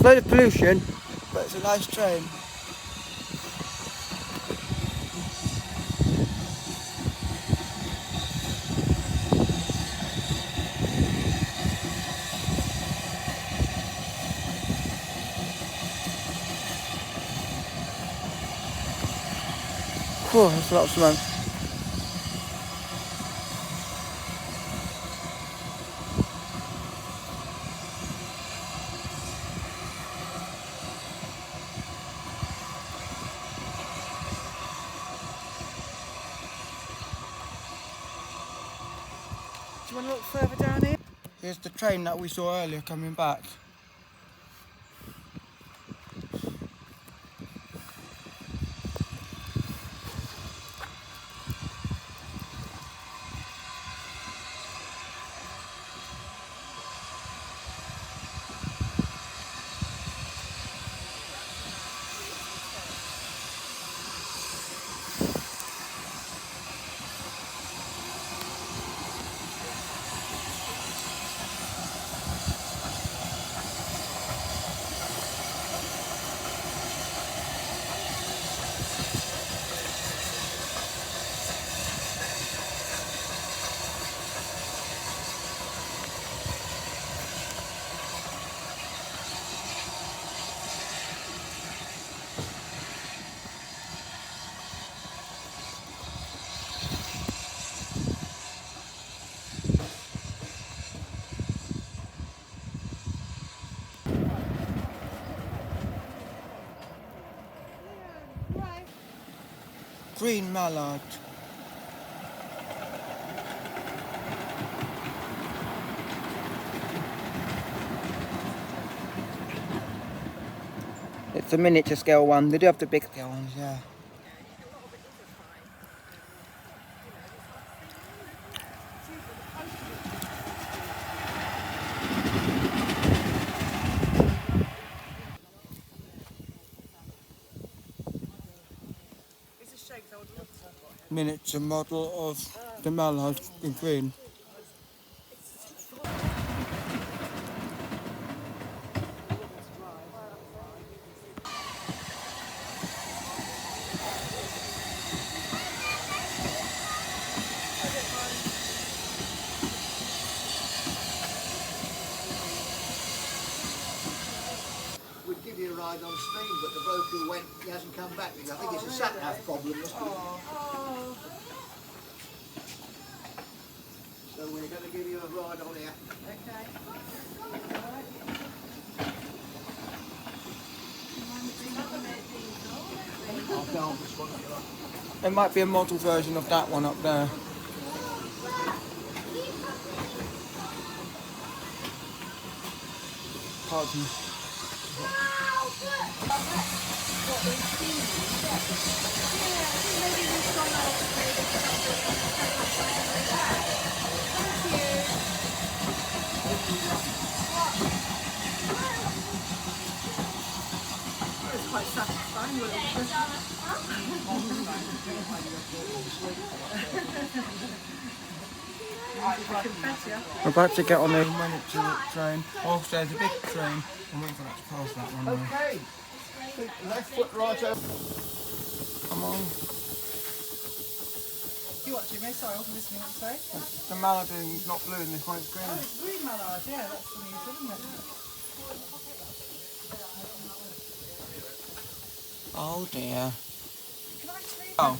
load of pollution, but it's a nice train. Oh, that's a lot of smoke. Do you want to look further down here? Here's the train that we saw earlier coming back. Green mallard. It's a miniature scale one. They do have the big scale ones, yeah. Miniature model of the mallard in green. We'd give you a ride on stream, but the bloke who went, he hasn't come back. I think it's a sat-nav problem. So we're going to give you a ride on here. Okay. I'll go on this one if you like. There might be a model version of that one up there. Pardon. It's quite satisfying, wasn't it? We're about to get on a miniature train. Oh, there's a big train. I'm waiting for that to pass that one. Okay. Left foot right over. Come on. You what, Jimmy? Sorry, I wasn't listening what you say. The mallard is not blue in this one, it's green. Oh, it's green mallard, yeah, that's unusual, isn't it? Oh dear. Can I see? Oh.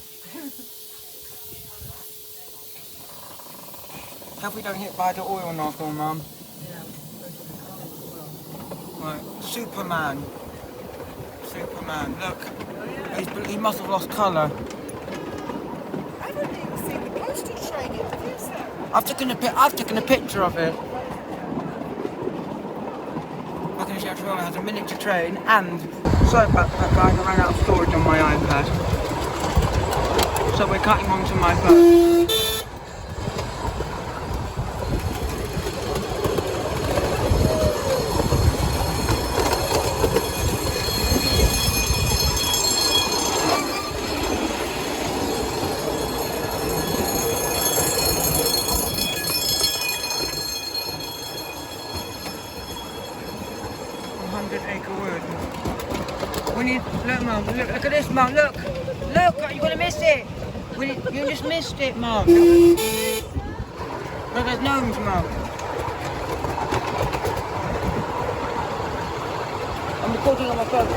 Have we done hit by the oil nozzle, Mum? Yeah. Right, Superman. Superman, look. Oh, yeah. He must have lost colour. I haven't even seen the postal train yet, have you, sir? I've taken a picture of it. Buckinghamshire Railway has a miniature train and... Sorry about that, guys, I ran out of storage on my iPad. So we're cutting onto my phone. Acre Look, Mum. Look at this, Mum. Look. Look, you're going to miss it. You just missed it, Mum. Look, there's gnomes, Mum. I'm recording on my phone.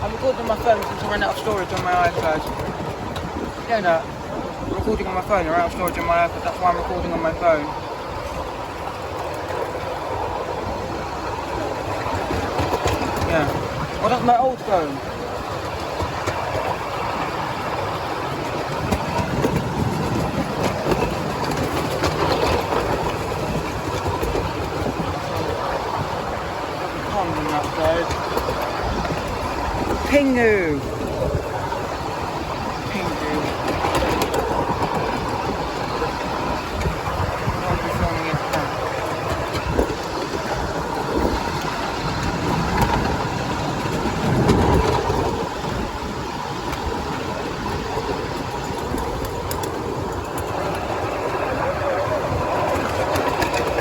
I'm recording on my phone since I ran out of storage on my iPad. Yeah, no. I'm recording on my phone. I ran out of storage on my iPad. That's why I'm recording on my phone. Yeah. Oh, that's my old phone. Pingu! Pingu. I'll be filming it back.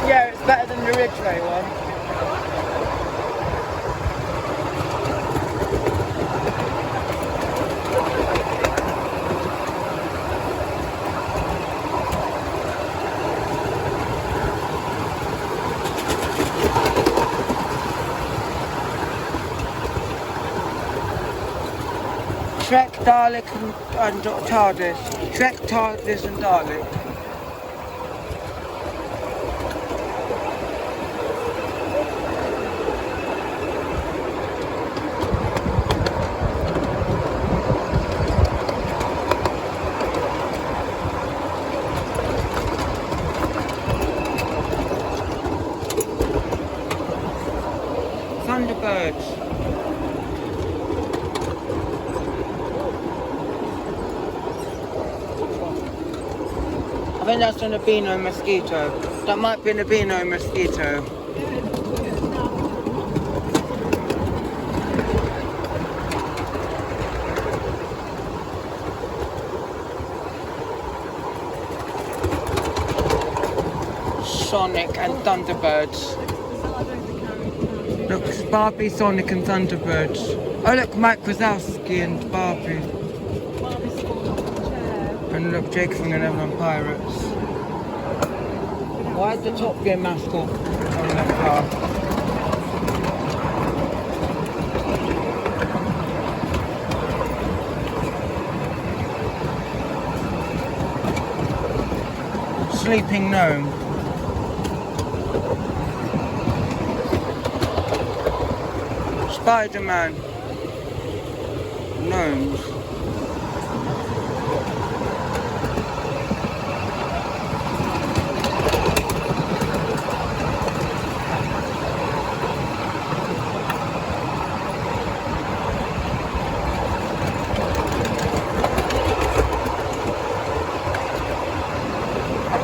Yeah, it's better than the Ridgeway one. Trek, Dalek and TARDIS. Trek, TARDIS and Dalek. Thunderbirds. I think that's an albino mosquito. That might be an albino mosquito. Sonic and Thunderbirds. Look, it's Barbie, Sonic and Thunderbirds. Oh look, Mike Wazowski and Barbie. And look, Jake from the Neverland Pirates. Why is the Top Gear mascot on that car? Sleeping gnome. Spider-Man. Gnomes.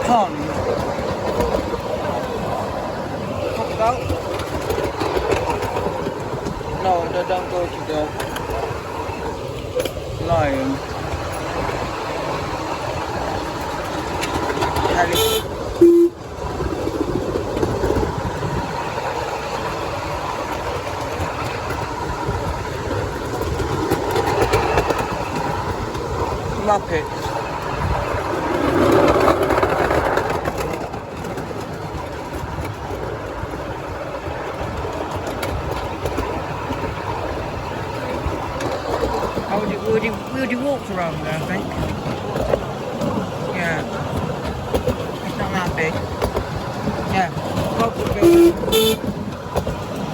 Pond. Crocodile? No, they don't go to the lion. Muppets. We already walked around there, I think. Yeah. It's not that big. Yeah. Probably.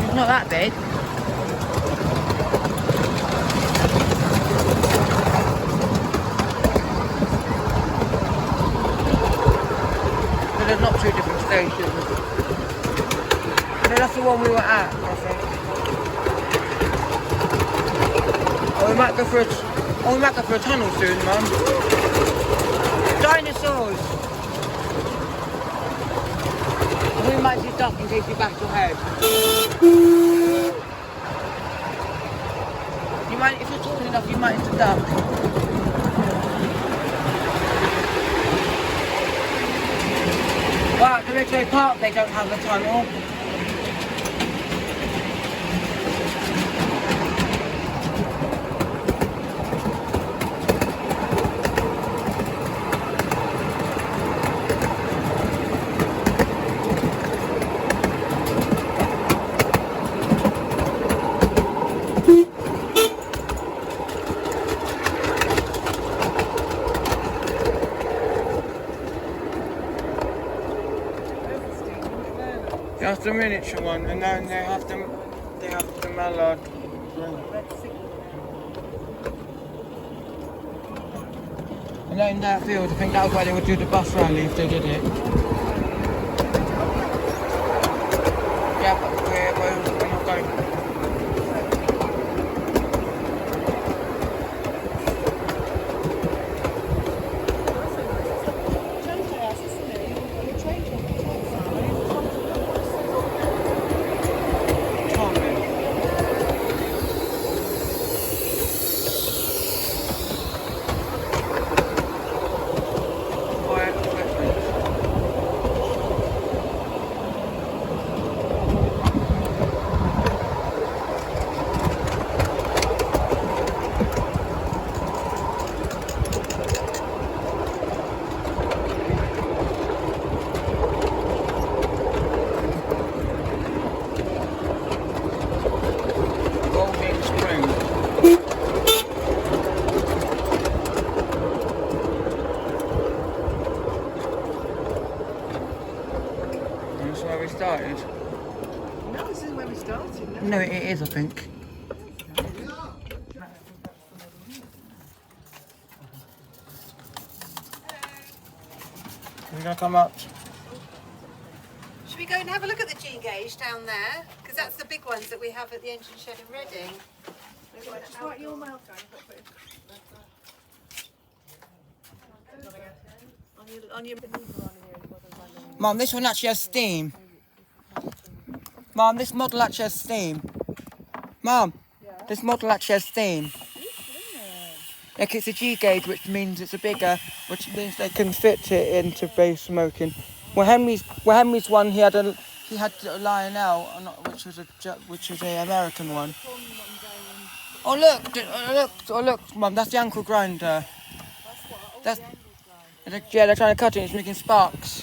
It's not that big. But there's not two different stations. No, that's the one we were at, I think. Oh, we might go for a tunnel soon, Mum. Dinosaurs! We might just duck in case you back your head. You might, if you're tall enough, you might have to duck. Wow, at the Ridgeway Park they don't have a tunnel. That's the miniature one, and then they have the mallard. And then in that field, I think that was where they would do the bus rally if they did it. Yeah, but we're not going. That's where we started. No, this is where we started. No. No, it is, I think. We're gonna come up. Should we go and have a look at the G gauge down there? Because that's the big ones that we have at the engine shed in Reading. Just write your mouth down. On your Mum, this one actually has steam. Mum, this model actually has steam. Mum, this model actually has steam. Like it's a G gauge, which means it's a bigger, which means they can fit it into base smoking. Well, Henry's one, he had a Lionel, which was a American one. Oh look, Mum, that's the ankle grinder. That's yeah, they're trying to cut it. It's making sparks.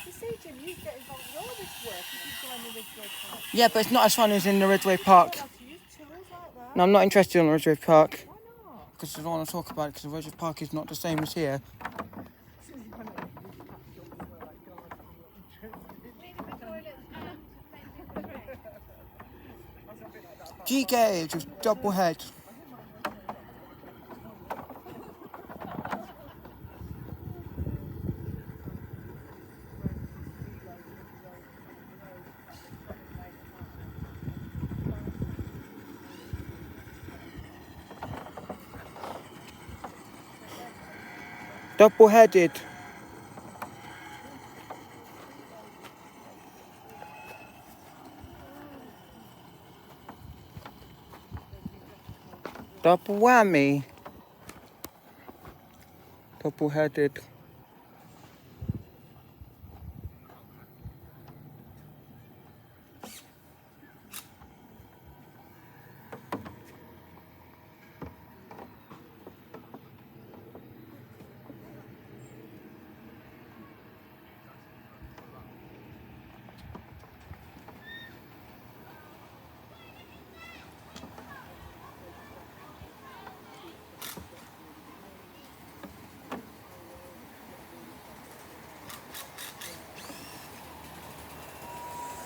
You see, Jim, you get involved with all this work if you join the Ridgeway Park. Yeah, but it's not as fun as in the Ridgeway Park. You have to use tools like that. No, I'm not interested in the Ridgeway Park. Why not? Because I don't want to talk about it, because the Ridgeway Park is not the same as here. G gauge with double head. Double headed. Double whammy. Double headed.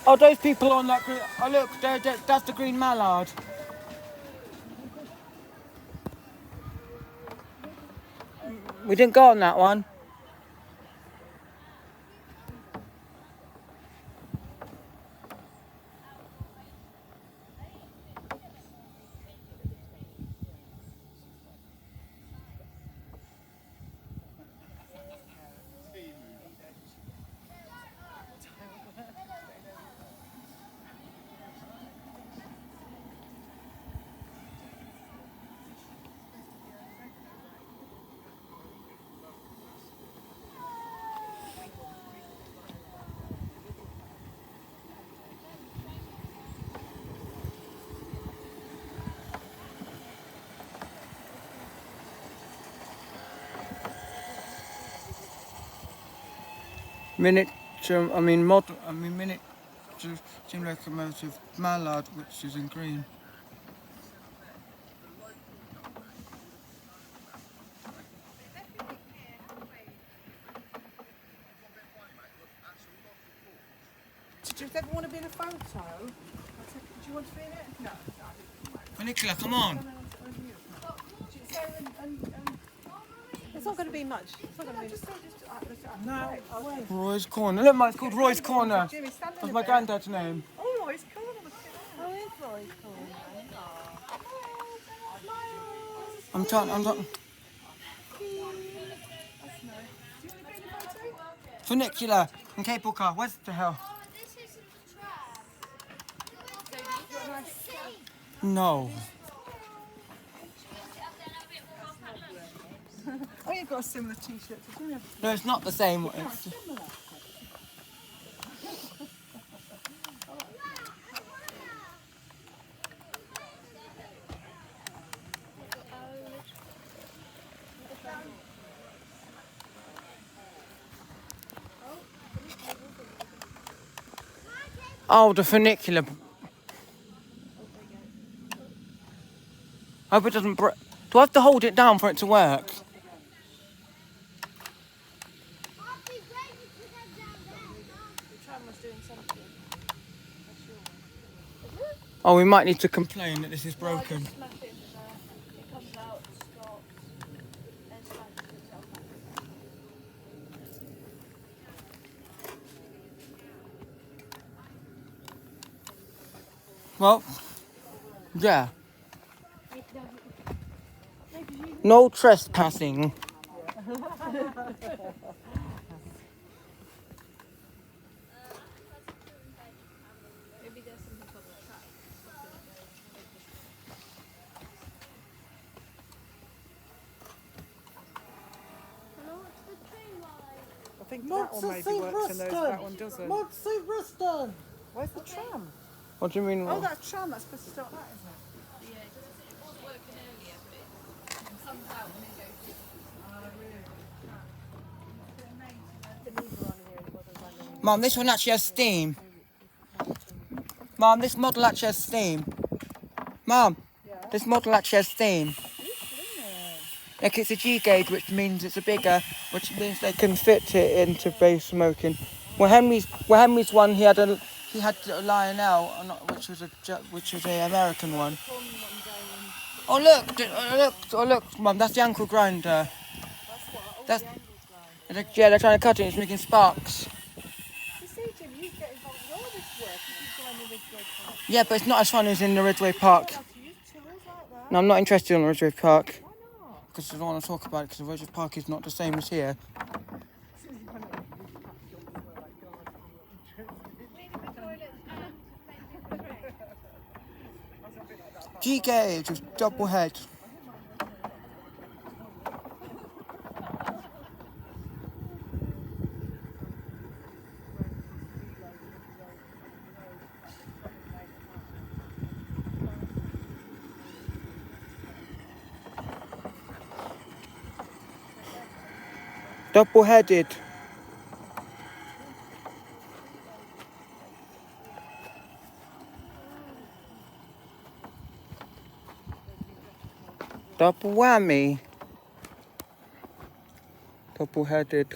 Oh, those people on that green. Oh, look, that's the green mallard. We didn't go on that one. Miniature steam locomotive mallard, which is in green. Do you ever want to be in a photo? Do you want to be in it? No. Nicola, come on. It's not going to be much. It's not going to be. No. Roy's Corner. Look, man, it's called Roy's Corner. Jimmy, stand in That's a my bit. granddad's name. Oh, it's cool. Look at that. Oh, it's very cool. I'm trying. That's nice. Do you want to be in a photo? Funicular and cable car. Where's the hell? No. Oh, you've got a similar t-shirt to Jimmy. No, it's not the same. It's... Oh, the funicular. I hope it doesn't break. Do I have to hold it down for it to work? The tram was doing something. Oh, we might need to complain that this is broken. Smash it in there. It comes out, stops, and smashes itself back. Well, yeah. No trespassing. Maybe there's something called a trap. I think that one maybe works and that one doesn't. Where's the tram? What do you mean? Oh, that tram, that's supposed to start that, isn't it? It was working earlier, but it comes out when it goes. Mum, this one actually has steam. Mum, this model actually has steam. Mum, this model actually has steam. Like it's a G gauge, which means it's a bigger, which means they can fit it into base smoking. Well, Henry's one, he had a Lionel, which was a American one. Oh look, Mum, that's the ankle grinder. That's yeah, they're trying to cut it. It's making sparks. You see, Jim, you get involved with all this work if you go in the Ridgeway Park. Yeah, but it's not as fun as in the Ridgeway Park. You have to use tools like that. No, I'm not interested in the Ridgeway Park. Why not? Because I don't want to talk about it, because the Ridgeway Park is not the same as here. G gauge with double head. Double headed. Double whammy. Double headed.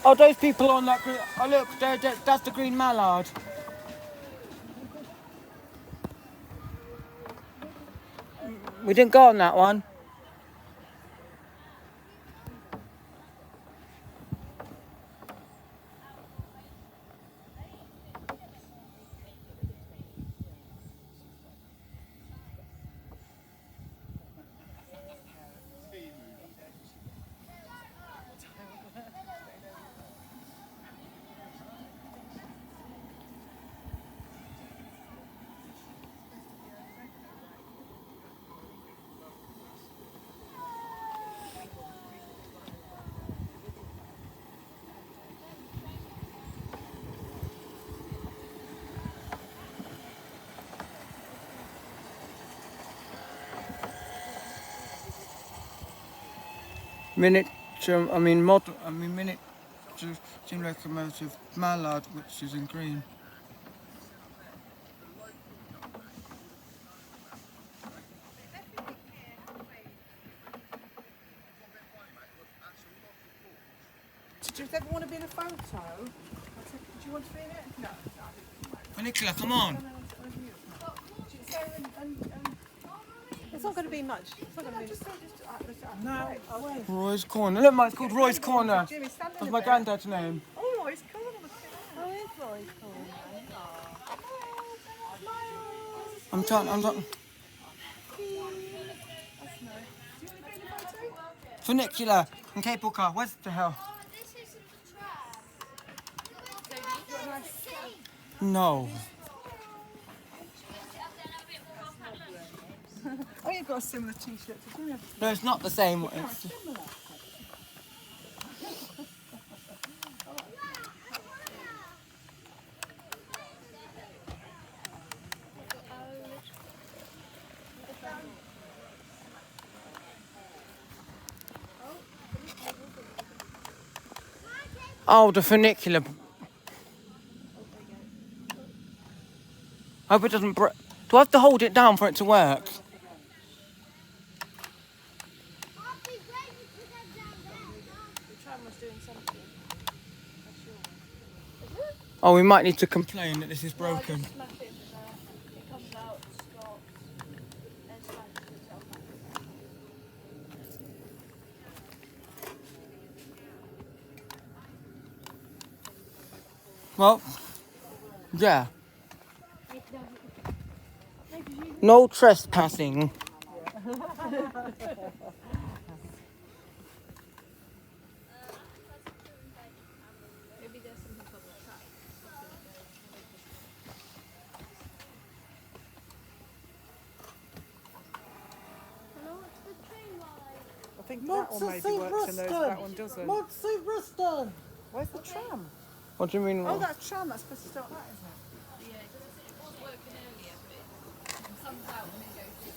Oh, those people on that green. Oh, look, that's the green mallard. We didn't go on that one. miniature steam locomotive Mallard, which is in green. Did you ever want to be in a photo? Did you want to be in it? No. Funicular, come on. It's not going to be much. It's not going to be. No. Roy's Corner. Look, it's called Roy's Corner. Jimmy, stand in That's a my bit. granddad's name. Oh, it's cool. Oh, it's very cool. I'm trying. Funicular and cable car. Where's the hell? This isn't the tram. No. Oh, you've got a similar t-shirt to Jimmy. No, it's not the same. It's, oh, the funicular. I hope it doesn't break. Do I have to hold it down for it to work? The tram was doing something. Oh, we might need to complain that this is broken. Smash it, it comes out, stops, and smashes itself back. Well, yeah. No trespassing. Maybe there's something called the track. I think that one maybe works and that one doesn't. Where's the tram? What do you mean? Oh, that's tram. That's supposed to start that, isn't it? Yeah, it was working earlier, but it comes out and then goes.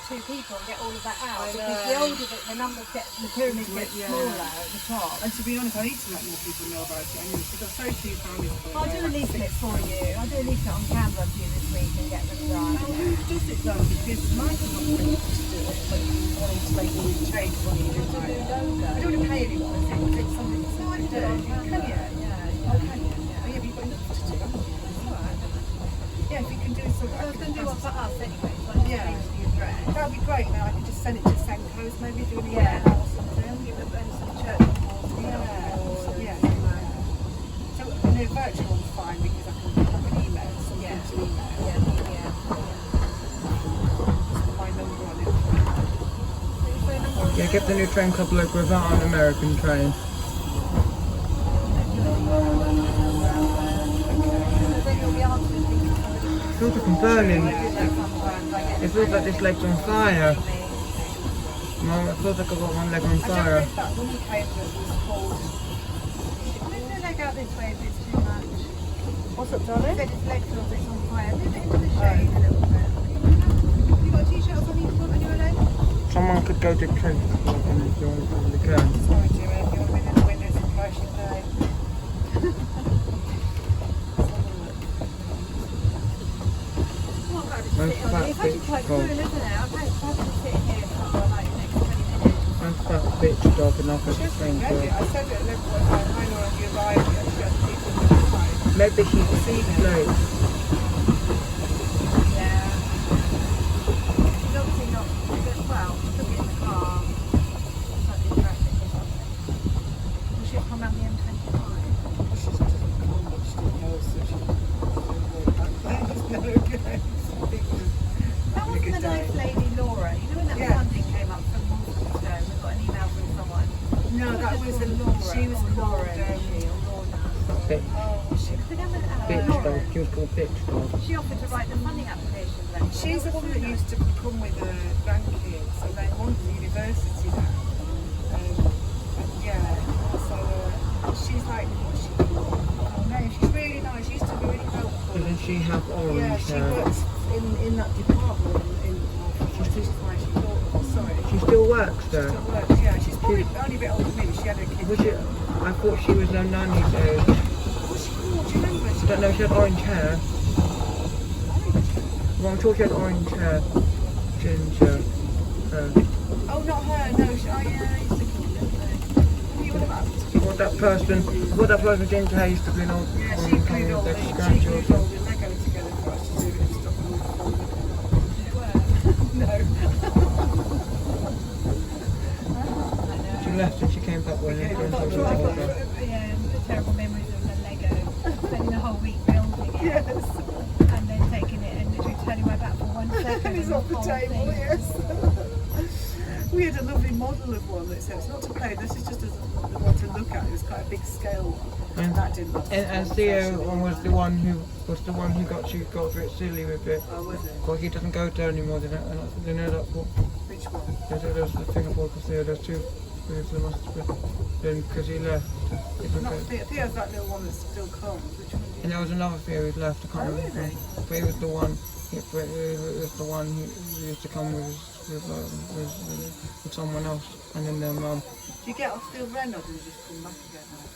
Two people and get all of that out because the older the numbers get, the pyramid gets smaller at the top. And to be honest, I need to let more people know about it anyway. We've got so few families. I'll do a leaflet for you. I'll do a leaflet on Canva for you this week and get them done. Now, who does it though? Because Michael's not willing to do it, but he's wanting to make all these changes on you. I don't want to pay anyone. It's something to do. Can you? Yeah. Oh, can you? Oh, yeah, but you've got enough to do. Yeah, if you can do something. I was going to do one for us anyway, so I Yeah. just change the address. That would be great. Now I can just send it to Senko's, maybe do an email Yeah. or something. Give them some church walls. Yeah. So the virtual one's fine because I can have an email, something to email. Yeah. Just put my number on it. Yeah, get the new train club logo without an American train. It's all looking burning. It feels like this leg's on fire. Mum, it feels like I've got one leg on I don't know fire. if that woman came that was called. Move the leg out this way if it's too much. What's up, He darling? said his leg feels it's on fire. Move it into the shade a little bit. You got a t-shirt or something you want on your leg? Someone could go to train club and if you want to probably can. Sorry, Jimmy, if you've been in the windows and crashing down. Where's that It's actually quite bitch cool, dog? isn't it? I've had to sit here for like the next 20 minutes. Where's that bitch dog enough at the Just train read it. club? I said it a little bit. I know when you arrived, you had people in the car. Maybe she's late. Yeah. She's obviously not, well, she could be in the car. Slightly traffic or something. Will she have come around the M25? She just doesn't come, but she didn't know so she That wasn't the nice lady Laura. You know when that funding came up from months ago, we got an email from someone. No, that was Laura. she was called Laura, she, or Lorna. Bitch. She began with Bitch Laura. dog. She was called bitch dog. She offered to write the funding application letter. She's the woman that used to come with her grandkids and then won the university now. Yeah, so she's like, what's she called? Oh no, she's really nice. She used to be really helpful. Doesn't she have orange Yeah, she hair? works in that department in she's just like she thought of us. She still works there. Still works, yeah. She's probably only a bit older than me. She had a kid. Was it? I thought she was her nanny's age. What's she called? Do you remember? I don't know, she had orange hair. Well, I'm sure she had orange hair. Ginger. Oh, not her. No. She, oh, yeah. I used to call her. What are you on about? What that person with ginger hair used to be an old Yeah, she woman glued all with the their she glued grandchildren. all the Lego together for us to do it and stop them all falling. Did it work? No. She left and she came back when her grandchildren were I've got older. terrible memories of the Lego, spending the whole week building it Yes. and then taking it and literally turning my back for 1 second. And it's and off the whole table, thing- yes. We had a lovely model of one that said it's not to play, this is just as one to look at. It was quite a big scale one. And- that didn't look And Theo was the one who got a bit silly with it. Oh, was it? Well, he doesn't go there anymore. They know that. Which one? There's the thing about because there's two. There must have been. Then because he left. He didn't Not go. Theo's that little one that still comes. Which one do And you there was another Theo who left. I can't Oh, remember. really? But he was the one. He was the one who used to come with someone else, and then their mum. Do you get off the Ren or do you just come back again now?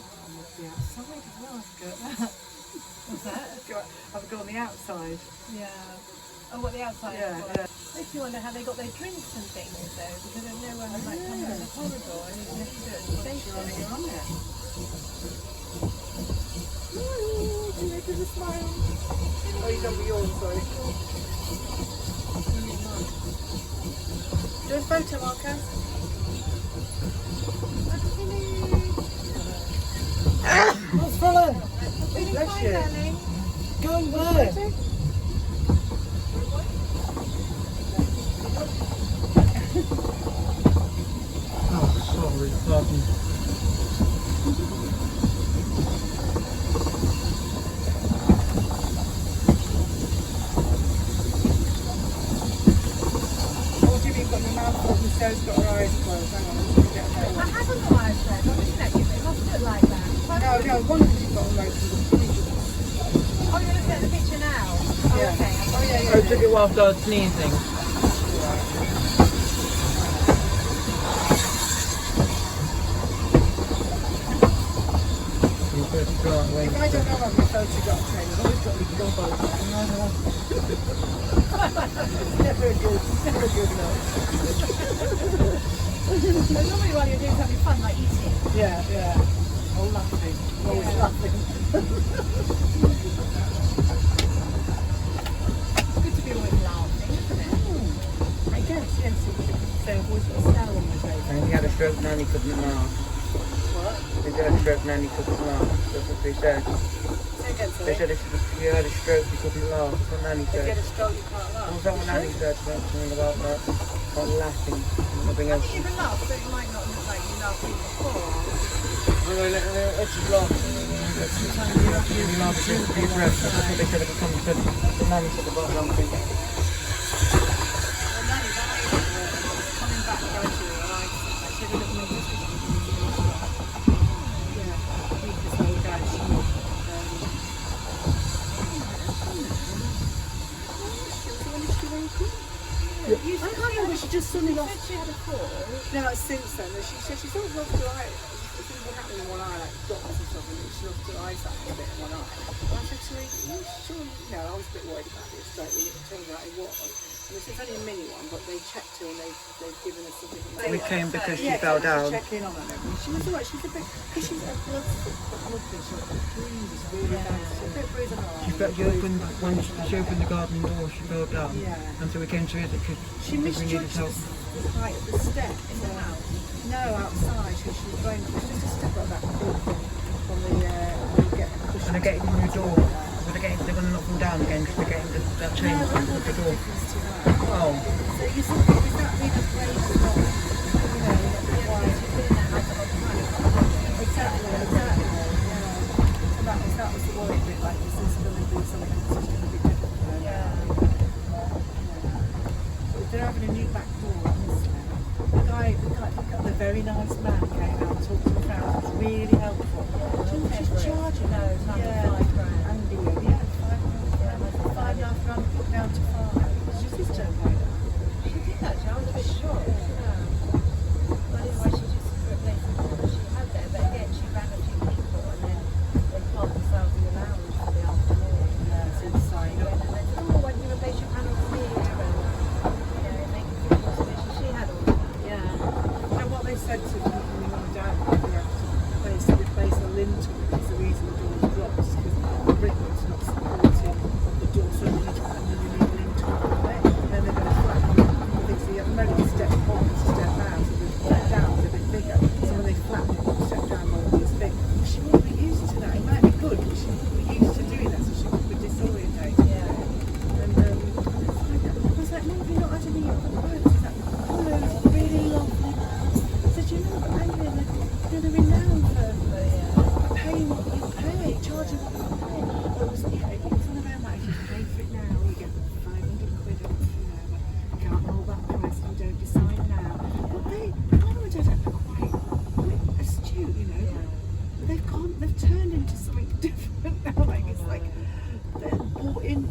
I must be outside as well. I forget that. What's that? Have a go on the outside. Yeah. Oh, what the outside Yeah, was. yeah. Makes me wonder how they got their drinks and things though, because there's no one like coming in the corridor and you have to do it at the You're on it, station. you're on it. Do you make us a smile? Oh, you don't be yours, sorry. Do a photo, Marcus. What's wrong? Bless you. Go there. Oh, sorry, pardon. Oh, Jimmy, you've got your mouth full and Sarah's got her eyes closed. Hang on, let me get her. I haven't got eyes there, not looking at you, but it must look like that. No, one of them's got them open. Oh, you're looking at the picture now? Oh, Yeah. okay. Oh, yeah, I took it whilst I was sneezing. You better go out when If I don't know how my photo got taken, I've always got to be gobbo. Never a good note. But normally while you're doing something fun, like eating. Yeah. Oh, laughing. Always laughing. It's good to be always laughing, isn't it? I guess, yes. So I've always got a smile on my face. and he had a stroke and he couldn't laugh. What? He had a stroke and he couldn't laugh. That's what they said. Say again, They sorry. said if you had a stroke you couldn't laugh. That's what Nanny If you said. had a stroke, you can't What laugh. was that what Nanny said? Something about that. About laughing and nothing else. You can laugh, but it might not look like you laughed before. Let's just laugh. You laugh to your breath. That's what they said at the time. The Nanny said about laughing. Well, Nanny's eyes were coming back gradually, and I should have looked at this. Yeah. Because old guy, she I can't remember, she just suddenly lost. She had a fall. No, since then, she said she's always lost her eye. Things were happening in one eye, like dots and stuff, and she lost her eyesight a bit in one eye. And I said to her, you sure? You know, I was a bit worried about this, like, when it turned out it was. And it's only a mini one, but they checked her and they've given us something. We came because she Yeah, fell to down. check in on her and everything. She was alright, she's a bit, because she's a blood fish, she's got bruises really bad. She's a bit bruised on her eye. When she opened the garden door, she fell down. Yeah. And so we came to visit because She we needed misjudged help. the height of the step in the house. No, outside. She was going. It was just a step like that from the when you get a cushion. And they're getting the new door. They're going to knock them down again because they're getting that chain No, from that the makes a door. difference to that. Oh, So you sort of, is that being afraid of not, you know, why? Exactly. Yeah. So that was the worry bit. Like, is this going to be something that's just going to be different for her? Yeah. But they're having a new back door on this now. The very nice man came out and talked to the crowd. It was really helpful. She's charging. No, it's not Yeah. $5 grand. And the £5.5 grand put down to 5. Did your sister pay that? She did actually. I was a bit shocked.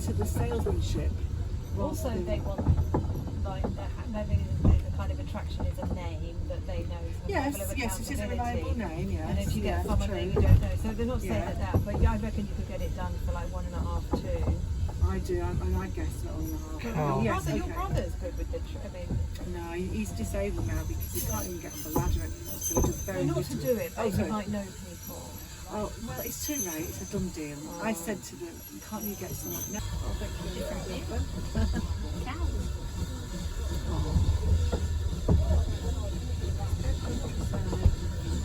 into the salesmanship. Also, they want, like, maybe the kind of attraction is a name that they know is a Yes, level of yes, it is a reliable accountability. name, yes. And if you get yeah, someone true. that you don't know, so they're not saying Yeah. that, but yeah, I reckon you could get it done for like 1.5, 2. I do, and I guess that on the half. Oh. Yes, Your okay. brother's good with the, I mean, No, he's disabled now because he can't even get on the ladder anymore, so he does very not to little. do it, but Oh, you sorry. might know people. Oh, well, it's too late. It's a done deal. I said to them, can't you get someone? No, I'll make you a different number.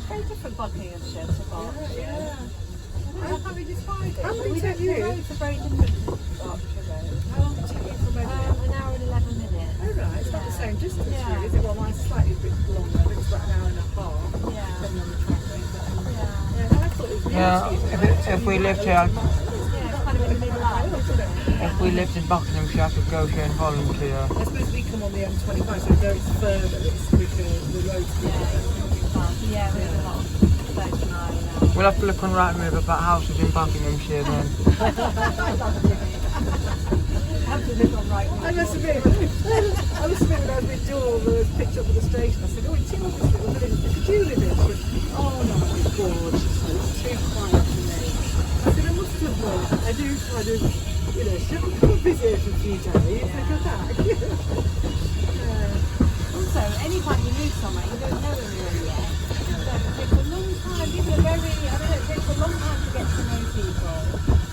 Very different Buckinghamshire to Berkshire. Yeah. How can we describe it? How long did We it take don't- you? The roads are very different to Berkshire Road. How long did it take you from over? An hour and 11 minutes. Oh, right, it's not the same distance, Yeah. really, is it? Well, mine's slightly a bit longer. I think it's about an hour and a half, Yeah. depending on the traffic. But, Yeah. yeah, no, I thought it was Yeah, if we lived here, Yeah, it's kind of in the middle of, isn't it? if we lived in Buckinghamshire, I could go here and volunteer. I suppose we come on the M25, so though it's further, it's quicker, the road's quicker. Yeah, there's a lot of 39 now. We'll have to look on Rightmove about houses in Buckinghamshire then. Have to live on right I must admit, when I was with Dawn, when I was picked up at the station, I said, oh, it's in all this little village, could you live in? She went, oh no, it's gorgeous, it's too quiet for me. I said, I must admit, I do kind of, you know, should I come visit for a few days and go back? Also, anytime you move somewhere, you don't know everyone yet. So it takes a long time. People are very, it takes a long time to get to know people.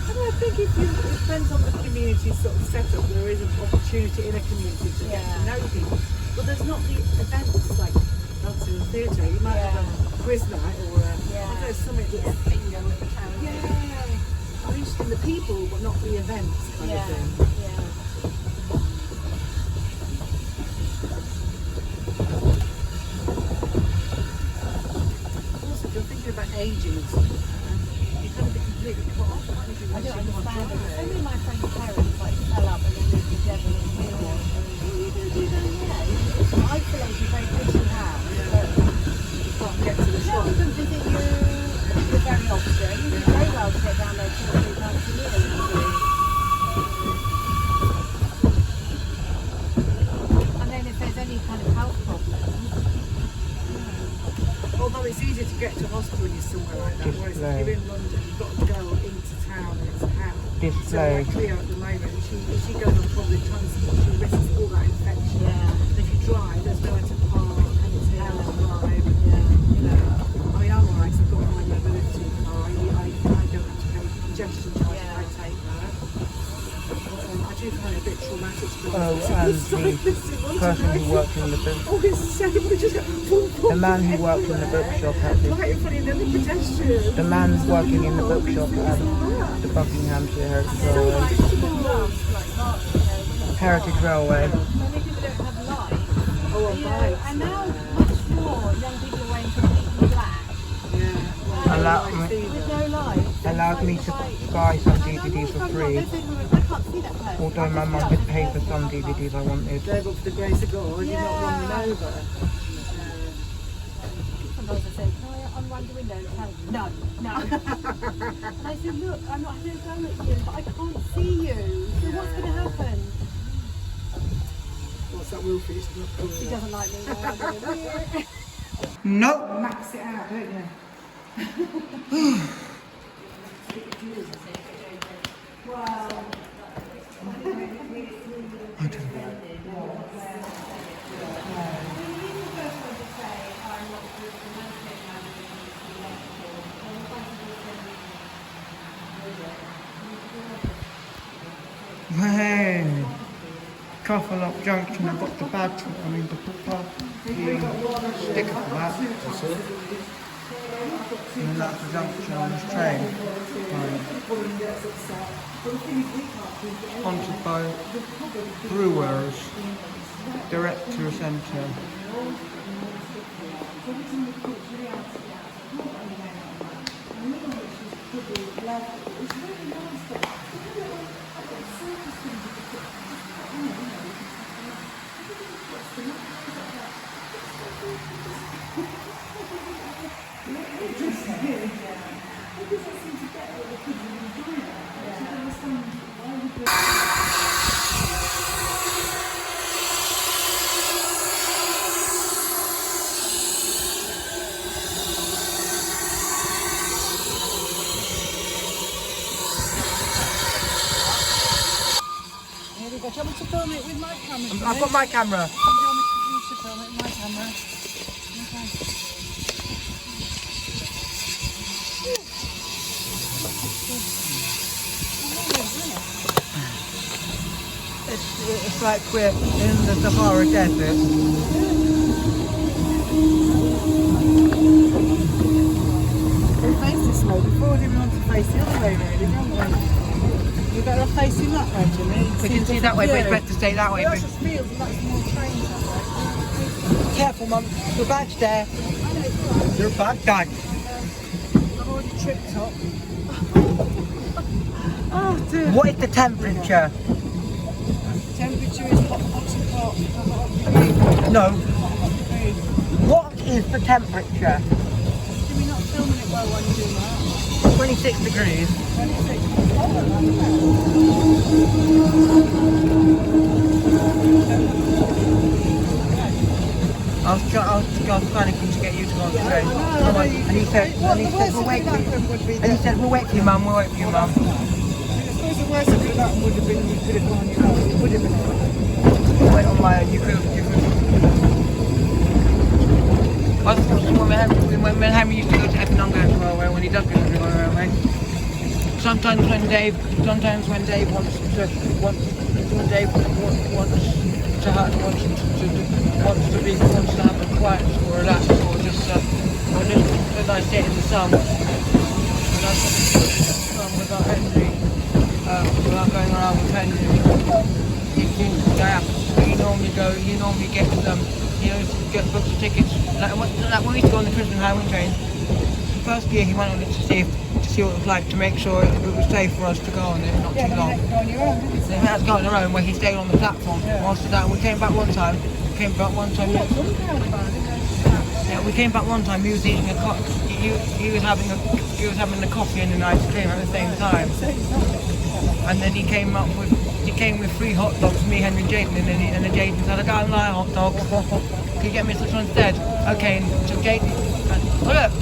And I think it depends on the community sort of setup. There is an opportunity in a community to get to know people. But there's not the events like dancing in the theatre. You might have a quiz night or a, I don't know, something that's Bingo at the town. I'm interested in the people, but not the events kind of thing. Yeah. Also, if you're thinking about aging and stuff like that, you kind of be completely cut off, can't you? I don't understand it. So many of my friends' parents like fell up and then moved to Devon and Millwall. What are you going to do down there? It's an isolated, very pretty house. But You can't get to the no shop. one can visit you very often. You do very well to get down there 2 or 3 times a year. And then if there's any kind of health problem, Although it's easier to get to hospital when you're somewhere like that, whereas if you're in London, you've got to go into town and it's a house. So Display. like Cleo at the moment, if she goes on public transport, she risks all that infection. Yeah. And if you drive, there's nowhere to park and it's hell to drive. You know, I am alright, 'cause I've got my mobility car. I don't have to pay congestion charge if I take that. I do find it a bit traumatic to go Oh, and the person who worked in the book, Oh, it's second, we just got boom, boom, the man who worked in the bookshop at the, right in front of you, then the pedestrian. the man working in the bookshop at the Buckinghamshire Heritage Railway. Heritage Railway. many people don't have lights. Oh, You know, right. and now much more young people are wearing completely black Yeah. Allow me, with no lights. allowed me to buy some DVDs for free, I can't see that person. although my mum did pay for some DVDs I wanted. Drive up for the grace of God, you're not Yeah. running over. Sometimes I say, can I unwind the window and tell you? No, no. And I said, look, I'm not having a go at you, but I can't see you. So what's going to happen? What's that Wilfie? It's not cool. She doesn't like me. No, I'm doing it. Nope. Max it out, don't you? Hey, Coffalock Junction, I've got the badge, the sticker for that. And that's the junction on this train. Sponsored by Brewers, Director Centre. Yeah. Do you want me to film it with my camera? I've got my camera. Do you want me to film it with my camera? It's like we're in the Sahara Desert. We faced this way before, we didn't want to face the other way really, don't we? You better off facing that way, Jimmy. We can see that way, but it's better to stay that way. Well, that's just fields and that's more trains that way. Careful, Mum. Your bag's there. I know, it's all right. Your bag. I've already tripped up. Oh dear. What is the temperature? Temperature is hot and hot. No. Hot degrees. What is the temperature? Jimmy, not filming it well when you do that. 26 degrees. 26. I was panicking to get you to go on the train. Come on. And he said, we'll wait for you. And he said, we'll wait for you, Mum. We'll wait for you, Mum. I suppose the worst that could have happened would have been you could have gone your own. It would have been alright. Wait on my own. You could. When Henry used to go to Eppinonga Railway, when he does go to the Railway, sometimes when Dave wants to have a quiet or relax or just as I sit in the sun, without Henry, without going around with Henry, he normally gets gets books and tickets. Like when we used to go on the Christmas Highway train, the first year he went on it to see what it was like, to make sure it was safe for us to go on it, not too long. Go on your own, didn't you? They had to go on their own, where he stayed on the platform. After that, we came back one time. Yeah, we came back one time. He was eating he was having the coffee and an ice cream at the same time. And then he came with 3 hot dogs, me, Henry, and Jaden, and then Jaden said, I don't like hot dogs. Can you get me such one instead? Okay, and so Jaden, look.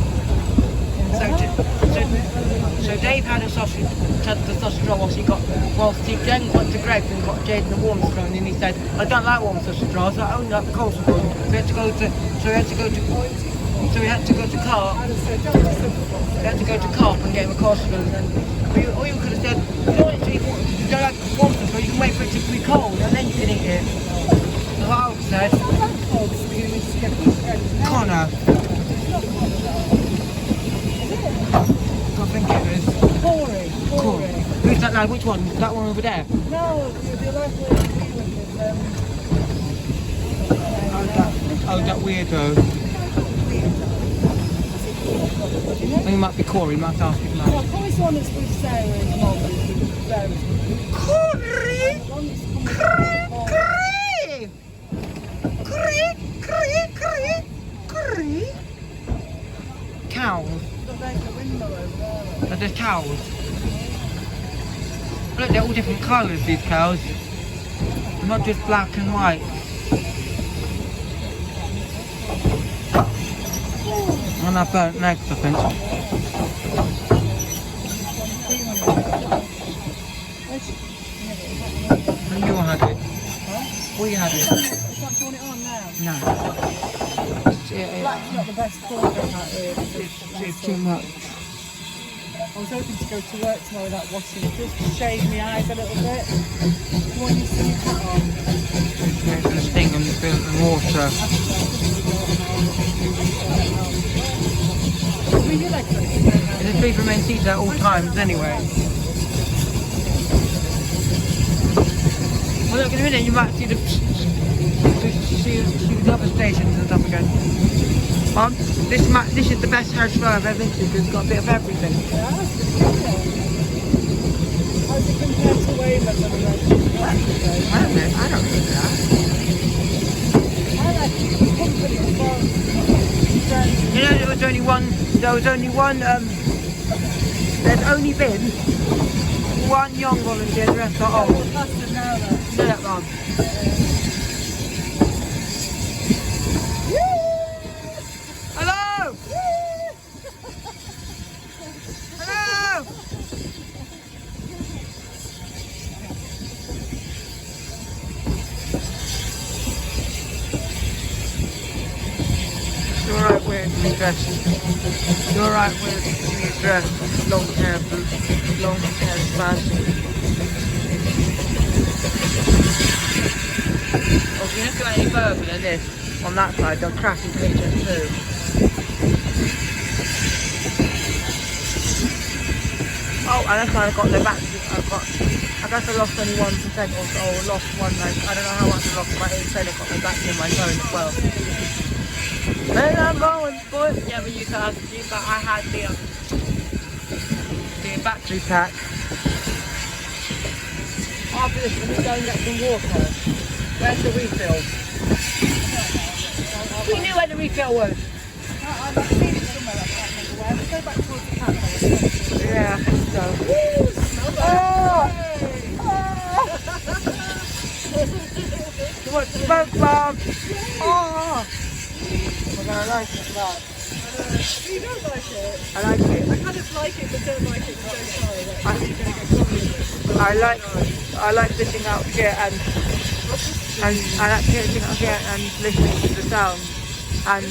So Dave had the sausage roll whilst Jaden went to Greg and got Jaden the warm sausage roll, and then he said, I don't like warm sausage rolls, I only like the cold sausage roll. So we had to go to Carp. We had to go to Carp and get him a cold sausage roll. Or you could have said, you don't like warm sausage roll, you can wait for it to be cold and then you can eat it. So what I said, Connor. I think it is. Corey. Who's that lad? Which one? That one over there? No, the last one That weirdo. He might be Corey, might ask him now. Well, Corey's the one that's with Sarah in the moment. Corey! Cows. But there's cows. Look, they're all different colours, these cows. Not just black and white. And I burnt legs, I think. And you had it. We had it. It's not doing it on now. No. Black's not the best colour in that really. It's too much. I was hoping to go to work tomorrow without washing it, just to shade my eyes a little bit. When you see your hat on. It's going to sting and fill the water. It's please remain seated at all times anyway. Well, look, in a minute you might see the other stations and stuff again. Mum, this is the best house row I've ever been to because it's got a bit of everything. Yeah, how's it compared to Weymouth and the rest of the country? I don't know that. I like the company as well. You know, there's only been one young volunteer, the rest are old. We're past it now though. See that, Mum? Hello! Hello! dressed. You're right with you dressed long hair smash. Well, if you don't go any further than this, on that side, they'll crash into each other too. Oh, and that's why I got the battery. I guess I lost only 1% or so, or lost one, like, I don't know how much I lost, but it said I got the battery in my phone as well. Where I'm going, boy? Yeah, but you can't see, but I had the battery pack. After this, we're going to go and get some water. Where's the refill? We knew where the refill was. I've seen it somewhere, I can't remember where. Let's go back towards the camp. Yeah, I think so. What's the smoke bomb? Oh! Well, I like it, that. You don't like it? I like it. I kind of like it, but don't like it at the same time. Like, you're going to get something. I like sitting out here and I like sitting out here and listening to the sound. And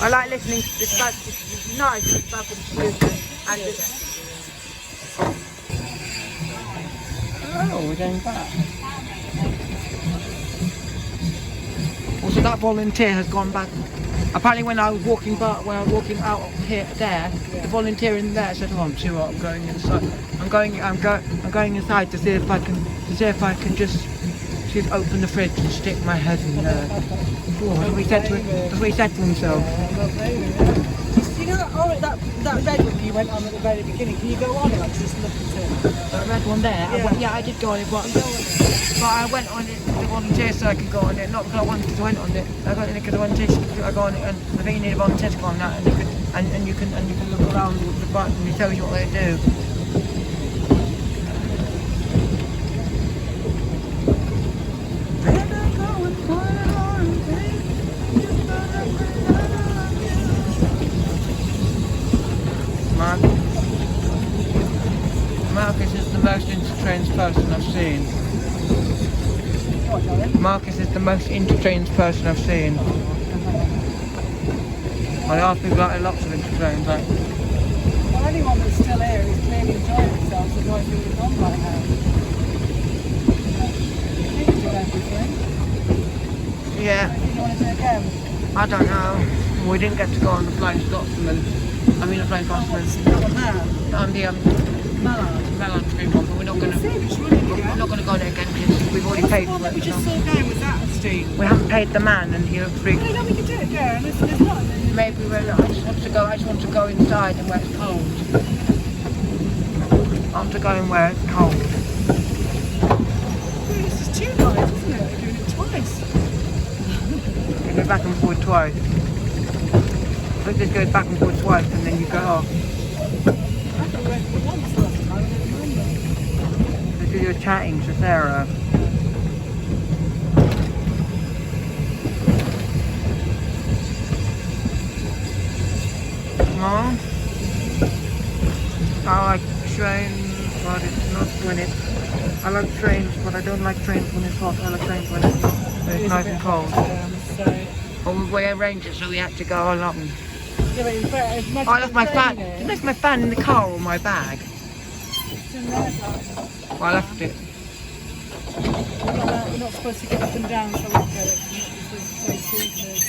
I like listening to this. It's nice. It's back on the studio and it's. Oh, we're going back. Also, that volunteer has gone back. Apparently, when I was walking out here, the volunteer in there said, "Oh, I'm too hot. I'm going inside. I'm going inside to see if I can just open the fridge and stick my head in there." Oh, that's what he said to himself. You know that red one you went on at the very beginning, can you go on it like just look at it? The red one there? Yeah. I did go on it, but I went on it with the volunteer so I could go on it, not because I wanted to went on it. I got on it because I wanted to go on it, and I think you need a volunteer to go on that, and you can look around with the button and it tells you what they do. Marcus is the most into trains person I've seen. What, darling? Marcus is the most into trains person I've seen. I ask people like lots of into trains, like. Well, anyone that's still here is clearly enjoying themselves and going through the on right now. You can do everything. Yeah, Do you want to do it again? I don't know. We didn't get to go on the flying Scotsman. I mean the flying Scotsman. Not on that. On the Mellon Street one, but we're not gonna go on it again because we've already paid for What we it. just saw going was that street. We haven't paid the man and he looks No, freaked. no, we can do it again. There's not. Maybe I just want to go inside and where it's cold. I want to go in where it's cold. This is 2 nights, isn't it? We're doing it twice. You go back and forward twice. I think this goes back and forward twice and then you go off. I thought we went once last time. I don't remember. Because you're chatting to Sarah. Mom? I like trains, but it's not when it's... I like trains, but I don't like trains when it's hot. I like trains when it's nice and cold. So, Well, we arranged it so we had to go along. yeah, but it's much I left my fan. Did I left my fan in the car or my bag? It's in there, darling. Well, I left it. We're not supposed to get up and down so we can get it. It's way too good.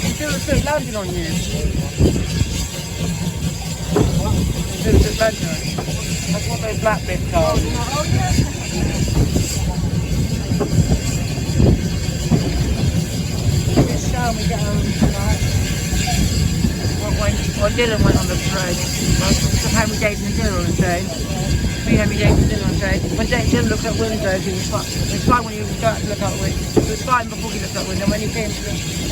You feel the foot landing on you. You feel the foot landing on you. That's what those black bits are. Oh, yeah. This show we get home tonight. When Dylan went on the train, the time we gave him dinner on the train. We had me gave him dinner on the train. When Dylan looked out windows, he was fine. It was fine when he was going to look out window. It was fine before he looked out window. When he came to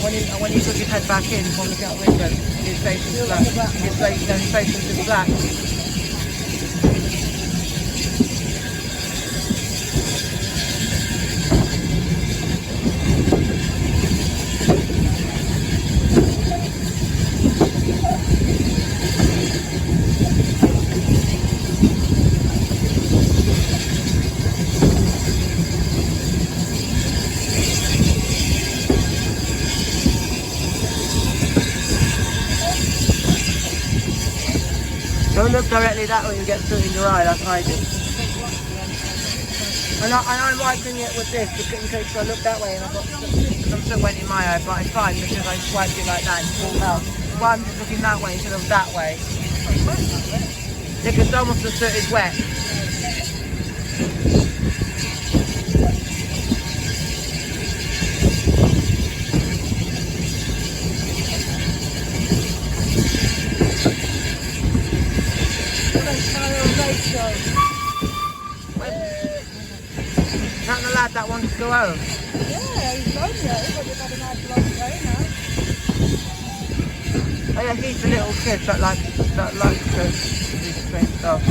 when he took his head back in from looking out window, his face was black. His face was just black. Don't look directly that way, you get soot in your eye, that's what I do. And I'm wiping it with this, in case I look that way and I've got some soot went in my eye, but it's fine because I wiped it like that and it's all out. Why I'm just looking that way instead of that way. Because some of the soot is wet. Is that the lad that wants to go home? Yeah, he's lonely. He's probably had a nice long day now. Oh yeah, he's the little kid that likes to do strange stuff.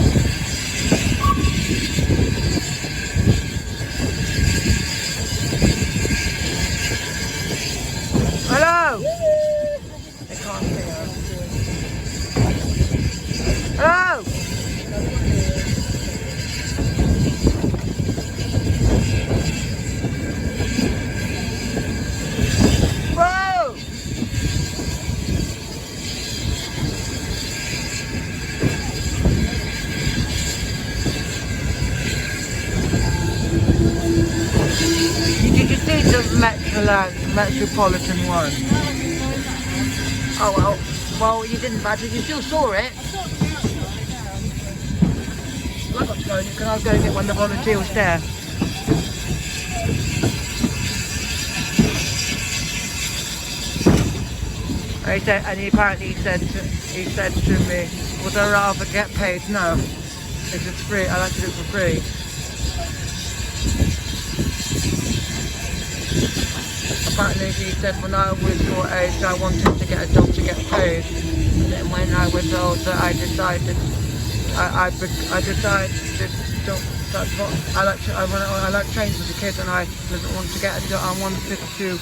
Hello! They can't see her. Hello! Whoa! Did you see the Metropolitan one? Oh well you didn't, but you still saw it. I got to go because I was going to get one of the volunteers there. He apparently said to me, would I rather get paid? No, if it's free, I like to do it for free. Apparently he said when I was your age I wanted to get a job to get paid. And then when I was older I decided I decided that's what I like trains as a kid, and I didn't want to get a job. I wanted to